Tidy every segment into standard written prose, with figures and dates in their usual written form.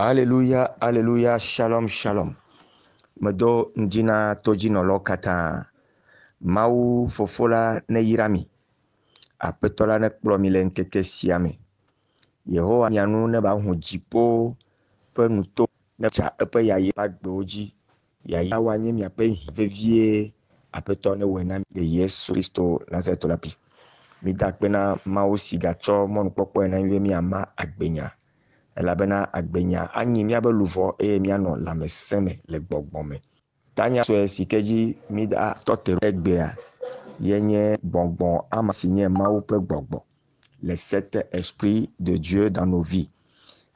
Alléluia, alléluia, shalom, shalom. Medo ndina tojinolo kata. Mau fofola ne yirami. Apetola ne kplomi le nkeke siame. Yehowa mianu ne ba hu jipo pe nuto ne cha epe yayi agbeoji. Yayi awanye mi ape vevie apeto ne wena de Yesu Kristo Nazareto lapi. Mi dakpena mau sigacho mon popo na mi ama agbenya. Elabena agbenya anyi miabe luvo miano lameseme le gbogbome. Tanya so sikeji mida tote egbea yenye bonbon ama signé mau pe gbogbo. Les sept esprits de Dieu dans nos vies.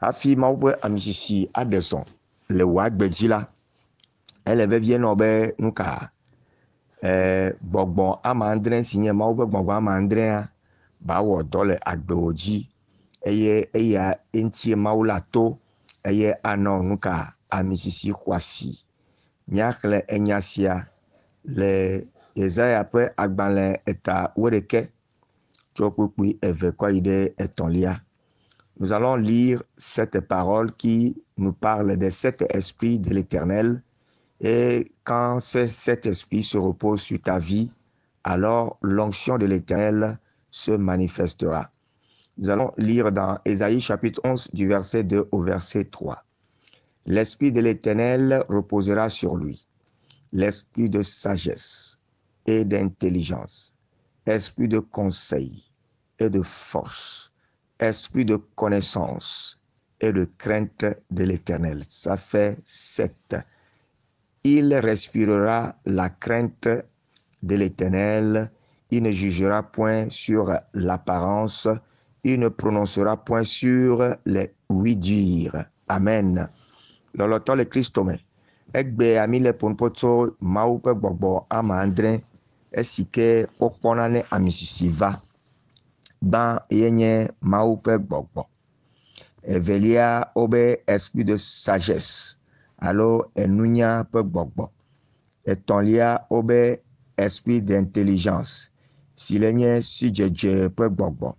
Afi mau pe amisisi adeson le wagbeji la. Eleve vie no be nuka gbogbo ama andre signé mau pe gbogbo ama andre ba wo dole agbeoji. Eye eya entie maula to eye ano nuka amisisi kwasi nyakle enyasia le Yesaya pe agbale eta wereke chokpukui eve kwa ide etonlia. Nous allons lire cette parole qui nous parle des sept esprits de l'Éternel, et quand ces sept esprits se reposent sur ta vie, alors l'onction de l'Éternel se manifestera. Nous allons lire dans Ésaïe chapitre 11 du verset 2 au verset 3. L'esprit de l'Éternel reposera sur lui, l'esprit de sagesse et d'intelligence, esprit de conseil et de force, esprit de connaissance et de crainte de l'Éternel. Ça fait 7. Il respirera la crainte de l'Éternel, il ne jugera point sur l'apparence, il ne prononcera point sur les oui-dire. Amen. Loloto le Christome. Egbe amile ponpoto maupe gbogbo ama andre esike pokponane amisisiva. Ban yenye maupe gbogbo. Evelia obe esprit de sagesse. Alo enunya pe gbogbo. Etonlia obe esprit d'intelligence. Silenye si jeje pe gbogbo.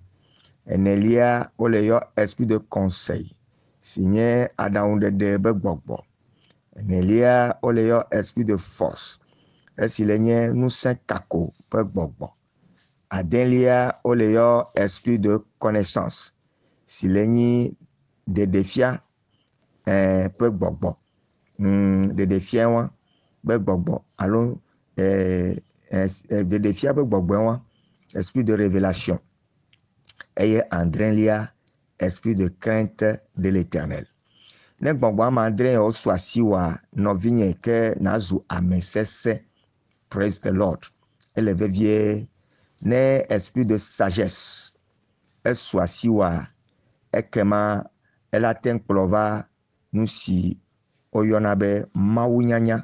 Enelia oleyo esprit de conseil. Signé adaunde de begbogbo. Enelia oleyo esprit de force. Esilenye nusen kako begbogbo. Adelia oleyo esprit de connaissance. Silenyi de defia begbogbo. De defia wan begbogbo. Allons de defia begbogbo wan esprit de révélation. Eye andrenlia esprit de crainte de l'Éternel. Ne gbogbo ama andre o swasiwa novinye ke nazu amesese. Praise the Lord. Eleve vie ne esprit de sagesse. Eswasiwa ekema elaten klova nusi oyonabe mawunyanya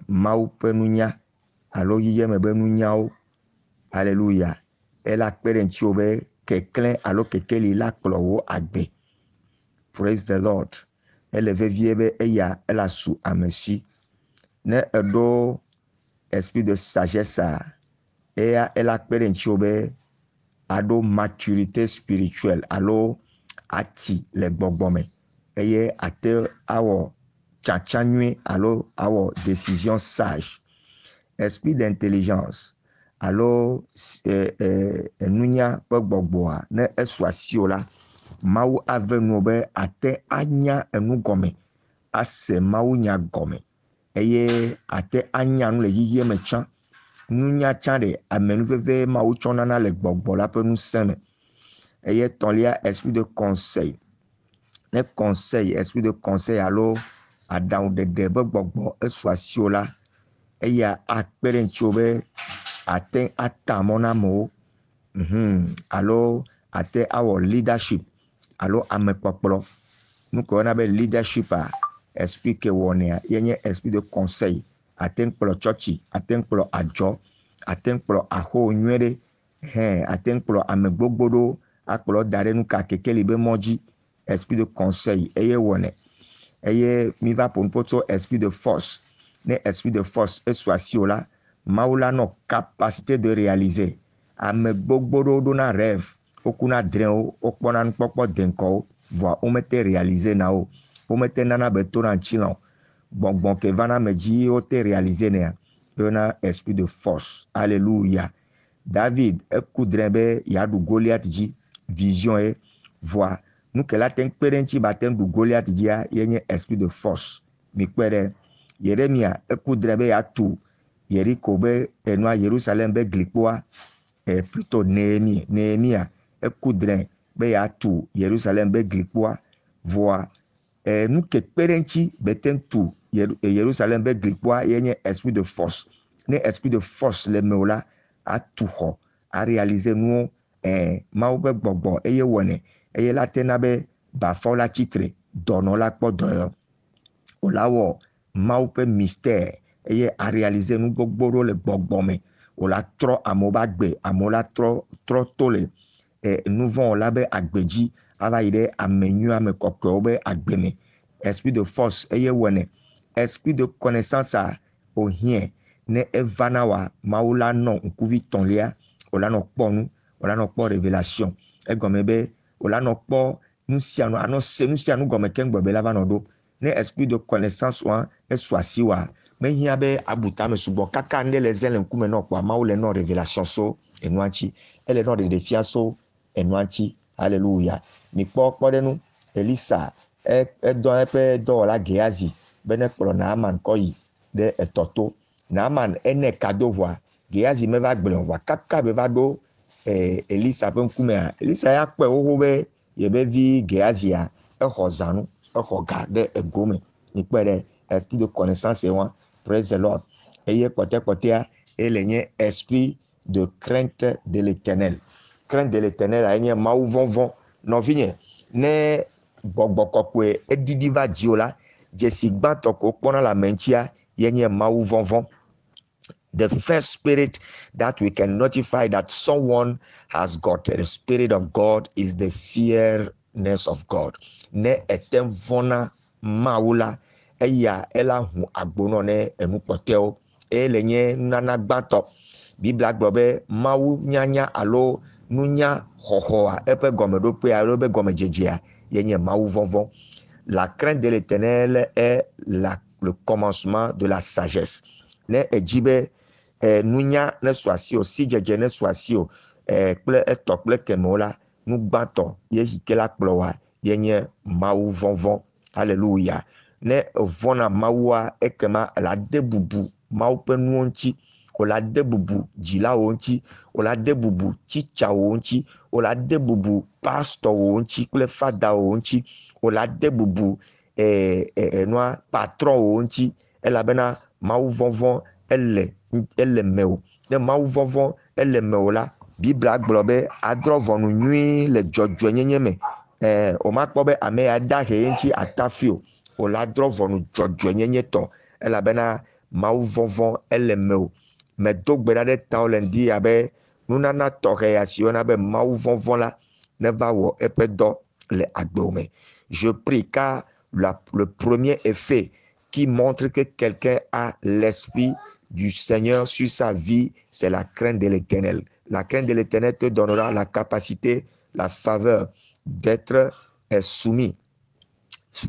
mawupenunya alo yiyeme benunyao. Alléluia. Ela kperenchiobe keklen alo kekeli la klowo agbe. Praise the Lord. Eleve viebe eya ela su amesi. Ne edo esprit de sagesse eya ela kperenchiobe ado maturité spirituelle alo ati le gbogbome. Eye ate awo chachanywe alo awo décision sage. Esprit d'intelligence. Alo nunya pe gbogboa ne eswasio la mau ave no be ate anya enu gome ase mau nya gome eye ate anya nu le yiye me chan nunya chan de amenu veve mau chonana le gbogbo la pe nu seme eye tonlia esprit de conseil. Ne conseil esprit de conseil alo adaun de be gbogbo eswasio la eye akperencho be ate atamona mo alo ate our leadership alo amekpokplo nuko na be leadership esprit ke wonia yenye esprit de conseil atenkplo churchi atenkplo ajo atenkplo aho nywere atenkplo amegbogbodo akplo dare nuka kekeli be moji esprit de conseil eye wone eye mi va ponpoto esprit de force. Ne esprit de force eswasiola maula no capacité de réaliser. Ame gbogbo do na rêve. Okuna dren okpona nkpokpo denko. voa womete réaliser na o womete nana be to na ntsi la o gbɔngbɔn ke va na me dzi wote réaliser nea yɔna esprit de force alléluia David ekudre be yaɖu Goliath dzi vision ye voa nu ke la te ŋu kpe ɖe ŋuti ba te ŋu ɖu Goliath dzia yenye esprit de force mi kpe ɖe Yeremia ekudre be yatu Yeriko be enua Yerusalem be glikpoa plutôt Nehemia ekudre be yatu Yerusalem be glikpoa voa nu ke kpe ɖe ŋuti be te ŋu tu Yerusalem be glikpoa yenye esprit de force ne esprit de force le me la atu xɔ a réaliser nuwo Mawu be gbɔgbɔ eye wɔnɛ eye la tena be bafawo la tsitre dɔnɔ la kpɔ dɔyɔ o la wɔ Mawu ƒe mystère eye a réaliser nu gbogbo ɖewo le gbɔgbɔ me o la trɔ amewo be agbe amewo la trɔ to le nu vɔ la be agbe dzi ava yi ɖe ame nyui ame kɔkɔewo be agbe me esprit de force eye wɔnɛ esprit de connaissance o hie ne eva na wa Mawu la nɔ ŋkuvi tɔ̃lia o la nɔ kpɔ nu o la nɔ kpɔ révélation egɔme be o la nɔ kpɔ nu sia nu anɔ se nu sia nu gɔme ke ŋgbe be la va nɔ ɖo ne esprit de connaissance wa esu asi wa mehiã be abuta me sugbɔ kaka ne le zẽ le ŋkume nɔ kpɔa Mawu le nɔ révélation so enua ŋuti ele nɔ ɖeɖefia so enua ŋuti alléluia mikpɔ kpɔɖenu Elisa edɔ eƒe dɔwɔla Gehazi be ne kplɔ Naaman kɔ yi ɖe etɔ to Naaman ene kado voa Gehazi meva gblẽ voa kaka be va ɖo Elisa ƒe ŋkumea Elisa ya kpɔe xoxo be yebe vi Gehazia exɔ zãnu exɔ ga ɖe egome mi kpɔe ɖe esprit de connaissance wa praise the Lord eye kpɔtɛkpɔtɛa ele nye esprit de crainte de l'Éternel crainte de l'Éternel enye Mawu vɔvɔ nɔvinye ne gbɔgbɔ kɔkɔe edidi va dziwo la dzesi gbãtɔ ko kpɔna le ame ŋutia yenye Mawu vɔvɔ. The first spirit that we can notify that someone has got the spirit of God is the fearness of God. Ne etem vona Mawu eya ela hu agbono ne enu kpɔtɛwo ele nye nana gbãtɔ Biblia gblɔ be Mawu nyanya alo nunya xɔxɔa eƒe gɔmeɖokpe alo be gɔmedzedzea yenye Mawu vɔvɔ. La crainte de l'Éternel est le commencement de la sagesse. Ne edzi be nunya ne su asi o sidzedze ne su asi o kple etɔ kple kemewo la nu gbãtɔ ye ke la kplɔ wa yenye Mawu vɔvɔ haleluya ne vɔna Mawua ekema la de bubu Mawu ƒe nuwo ŋuti o la de bubu dzilawo ŋuti o la de bubu tsitsawo ŋuti o la de bubu pastɔwo ŋuti kple fadawo ŋuti o la de bubu nua patronwo ŋuti elabena Mawu vɔvɔ ele mewo ne Mawu vɔvɔ ele mewo la Biblia gblɔ be adrɔ ʋɔnu nyui le dzɔdzɔenyenye me o makpɔ be ame ya da he ŋuti atafi o la drɔ ʋɔnu dzɔdzɔenyenye tɔ elabena Mawu vɔvɔ ele mewo medo gbe ɖa ɖe tawò le ŋdi abe nunana tɔxɛ ya si yɔna be Mawu vɔvɔ la ne va wɔ eƒe dɔ le agbewo me. Je prie car le premier effet qui montre que quelqu'un a l'esprit du Seigneur sur sa vie, c'est la crainte de l'Éternel. La crainte de l'Éternel te donnera la capacité, la faveur d'être soumis,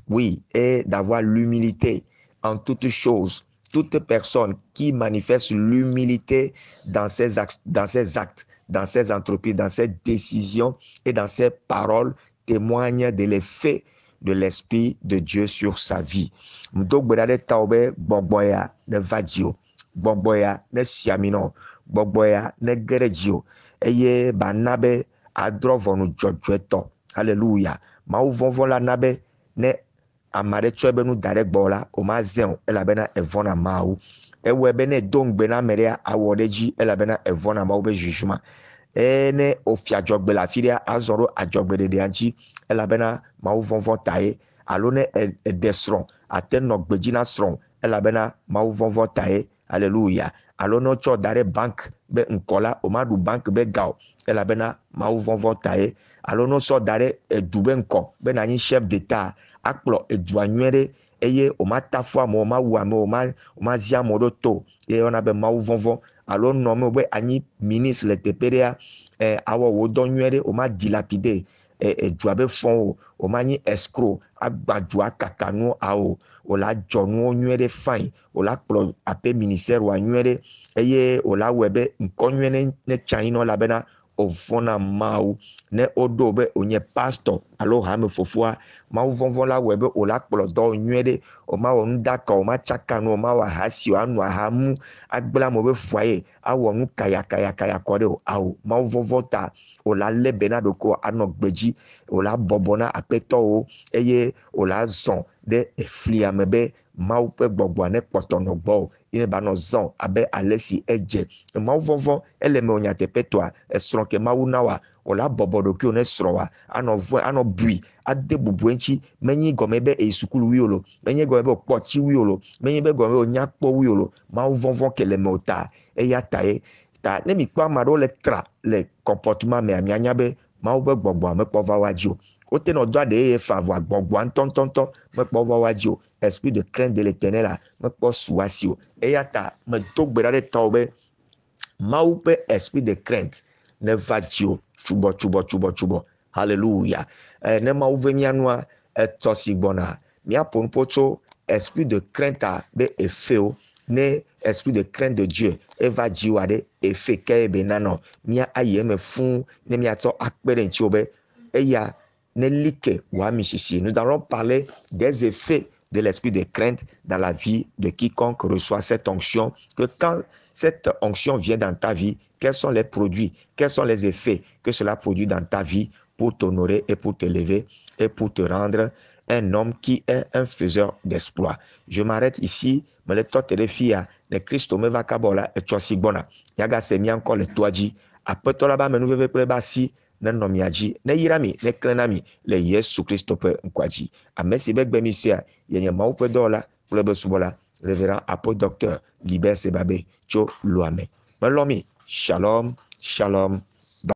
oui, et d'avoir l'humilité en toutes choses. Toute personne qui manifeste l'humilité dans ses actes, dans ses entreprises, dans ses décisions et dans ses paroles témoigne de l'effet de l'Esprit de Dieu sur sa vie. Mdo gbedade taobe gbɔgbɔya ne vadio, gbɔgbɔya ne siamino, gbɔgbɔya ne geredio, eye ba nabe adrɔ ʋɔnu dzɔdzɔetɔ. Hallelujah. Mawu vɔvɔ la nabe ne amare tsɔ ebe nu da ɖe gbɔ la o ma zẽ o elabena evɔna Mawu. Ewɔe be ne do ŋgbe na ame ɖea awɔ ɖe dzi elabena evɔna Mawu be jugement. Ne ofia adzɔgbe le afi ɖea azɔ ɖo adzɔgbe ɖeɖea ŋuti elabena Mawu vɔvɔ ta ye alo ne eɖe srɔ̃ ate nɔ gbedzi na srɔ̃ elabena Mawu vɔvɔ ta ye. Hallelujah. Alo ne wotsɔ da ɖe bank be ŋkɔ la o ma ɖu bank be ga o elabena Mawu vɔvɔ ta ye. Alo ne wotsɔ da ɖe edu be ŋkɔ be na nyi chef d'État akplɔ edua nyuie ɖe eye o ma ta fu amewo o ma wu amewo o ma zi amewo ɖo to ye yɔna be Mawu vɔvɔ. Alo nɔ me be anyi ministre le teƒe ɖea awɔ wo dɔ nyuie ɖe o ma dilapide edua be fɔn o ma nyi escrow agbadua kakanu ao o la dzɔnuwo nyuie ɖe fain o la kplɔ ape ministère wa nyuie ɖe eye o la wɔe be ŋkɔ nyuie ne tsanyi nɔ la bena o vɔna Mawu ne o ɖo be o nye pastor alo hame fofoa Mawu vɔvɔ la wɔe be o la kplɔ dɔ nyuie ɖe o ma wɔ nu daka o ma tsaka nu o ma wɔ ahasi o anu ahamu agblẽ mo be foyer awɔ nu kaya kɔ ɖe o awo Mawu vɔvɔ ta o la lé be na ɖoko anɔ gbedzi o la bɔbɔ na aƒetɔwo eye o la zɔn ɖe eflia me be Mawu ƒe gbɔgbɔa ne kpɔtɔ nɔ gbɔ o ye ba nɔ zɔn abe ale si edze Mawu vɔvɔ ele me o nyateƒe tɔa esrɔ̃ ke Mawu na wa o la bɔbɔ ɖokuiwo ne srɔ̃ wa anɔ vɔe anɔ bui ade bubu eŋuti menyi gɔme be eyi sukulu wi o lo menyi gɔme be o kpɔ tsi wi o lo menyi be gɔme be o nya kpɔ wi o lo Mawu vɔvɔ ke le me o ta eya ta ye ta ne mi kpɔ ame aɖewo le tra le comportement mea mianya be Mawu ƒe gbɔgbɔa mekpɔ va wa dzi o wote nɔ do aɖe eye fa avɔa gbɔgbɔa ŋutɔntɔntɔ mekpɔ va wa dzi o esprit de crainte de l'éternel la mekpɔ su wa si o eya ta medo gbe ɖa ɖe tɔwo be Mawu ƒe esprit de crainte ne va dzi o tsubɔ hallelujah ne Mawu ve mianua etɔ si gbɔna miaƒo nuƒo tso esprit de crainte be efewo ne esprit de crainte de Dieu eva dzi wa ɖe efe ke be nanɔ mia ayi eme fũu ne miatsɔ akpe ɖe ŋuti o be eya ne like wa mi sisi nous allons parler des effets de l'esprit de crainte dans la vie de quiconque reçoit cette onction que quand cette onction vient dans ta vie quels sont les produits quels sont les effets que cela produit dans ta vie pour t'honorer et pour t'élever et pour te rendre un homme qui est un faiseur d'exploit. Je m'arrête ici, mais le temps de fia, le Christ me va kabola et choisi bona. Yaga se mi encore le toaji. Après toi là-bas, mais nous veuillez pas si ne nomiaji, ne yirami, ne klenami, le Yesu Christ pe nkwaji. Amesi bek bemisia, yenye maupe dola, plebe subola, révérend apôtre docteur Libert Sebabe, Tcho Louame. Melomi, shalom, shalom.